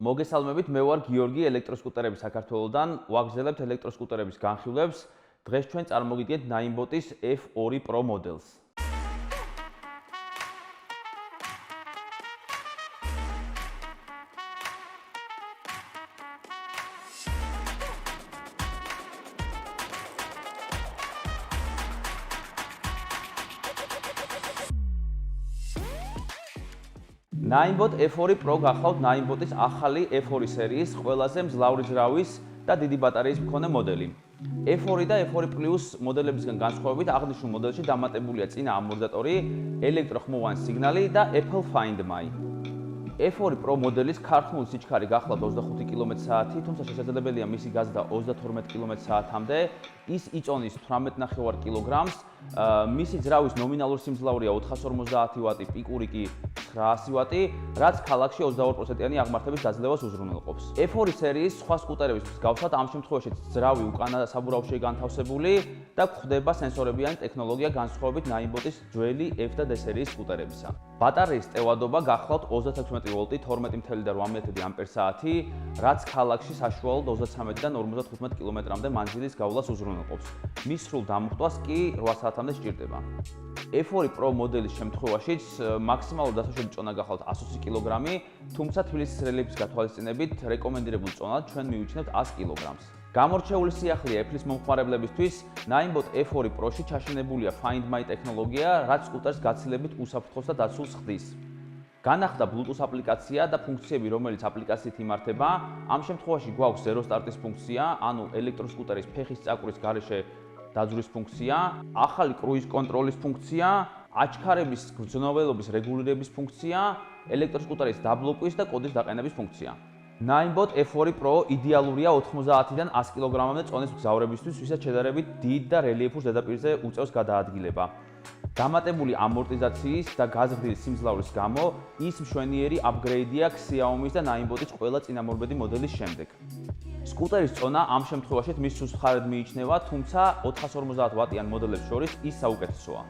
მოგესალმებით, მე ვარ გიორგი ელექტროსკუტერების საქართველოსდან. ვაგრძელებთ ელექტროსკუტერების განხილვებს. დღეს ჩვენ წარმოგიდგენთ Ninebot-ის F2 Pro მოდელს. Ninebot F2 Pro გახლავთ Ninebot-ის ახალი F2 სერიის ყველაზე მძლავრი ძრავის და დიდი ბატარეის მქონე მოდელი. F2 და F2 Plus მოდელებისგან განსხვავებით აღნიშნულ მოდელში დამატებულია წინა ამორტიზატორი, ელექტროხმოვანი სიგნალი და Apple Find My. F2 Pro მოდელის ქარხნული სიჩქარე გახლავთ 25 კმ/სთ, თუმცა შესაძლებელია მისი გაზრდა 32 კმ/სთ-მდე. ის იწონის 18.5 კგ-ს. მისი ძრავის ნომინალური სიმძლავრეა 450 ვატი, პიკური კი 900 ვატი, რაც ქალაქში 22%-იანი აღმართების დაძლევას უზრუნველყოფს. F2 სერიის სხვა სკუტერების მსგავსად ამ შემთხვევაში ძრავი უკანა საბურავშია განთავსებული და გვხვდება სენსორებიანი ტექნოლოგია განსხვავებით Ninebot-ის ძველი F და D სერიის სკუტერებისა. ბატარეის ტევადობა გახლავთ 36 ვოლტი, 12.8 ამპერ-საათი, რაც ქალაქში საშუალოდ 33-დან 55 კმ-მდე მანძილის გავლას უზრუნველყოფს. მის სრულ დამუხტვას კი 8 საათამდე სჭირდება. F2 Pro მოდელის შემთხვევაშიც მაქსიმალური დასაშვები წონა გახლავთ 120 კგ, თუმცა თბილისის რელიეფის გათვალისწინებით რეკომენდირებულ წონად ჩვენ მივიჩნევთ 100 კგ-ს. გამორჩეული სიახლეა Apple-ის მომხმარებლებისთვის, Ninebot F2 Pro-ში ჩაშენებულია Find My ტექნოლოგია, რაც სკუტერს გაცილებით უსაფრთხოს და დაცულს ხდის. განახლდა Bluetooth აპლიკაცია და ფუნქციები, რომელიც აპლიკაციით იმართება. ამ შემთხვევაში გვაქვს ზერო სტარტის ფუნქცია, ანუ ელექტროსკუტერის ფეხის წაკვრის გარეშე დაძვრის ფუნქცია, ახალი კრუიზ კონტროლის ფუნქცია, აჩქარების გრძნობელობის რეგულირების ფუნქცია, ელექტროსკუტერის დაბლოკვის და კოდის დაყენების ფუნქცია. Ninebot F2 Pro იდეალურია 90-დან 100 კგ-მდე წონის მგზავრებისთვის, ვისაც შედარებით დიდ და რელიეფურ ზედაპირზე უწევს გადაადგილება. დამატებული ამორტიზაციის და გაზრდილი სიმძლავრის გამო ის მშვენიერი აპგრეიდია Xiaomi-ის და Ninebot-ის ყველა წინამორბედი მოდელის შემდეგ. სკუტერის წონა ამ შემთხვევაშიც მის სუსტ მხარედ მიიჩნევა, თუმცა 450 ვატიან მოდელებს შორის ის საუკეთესოა.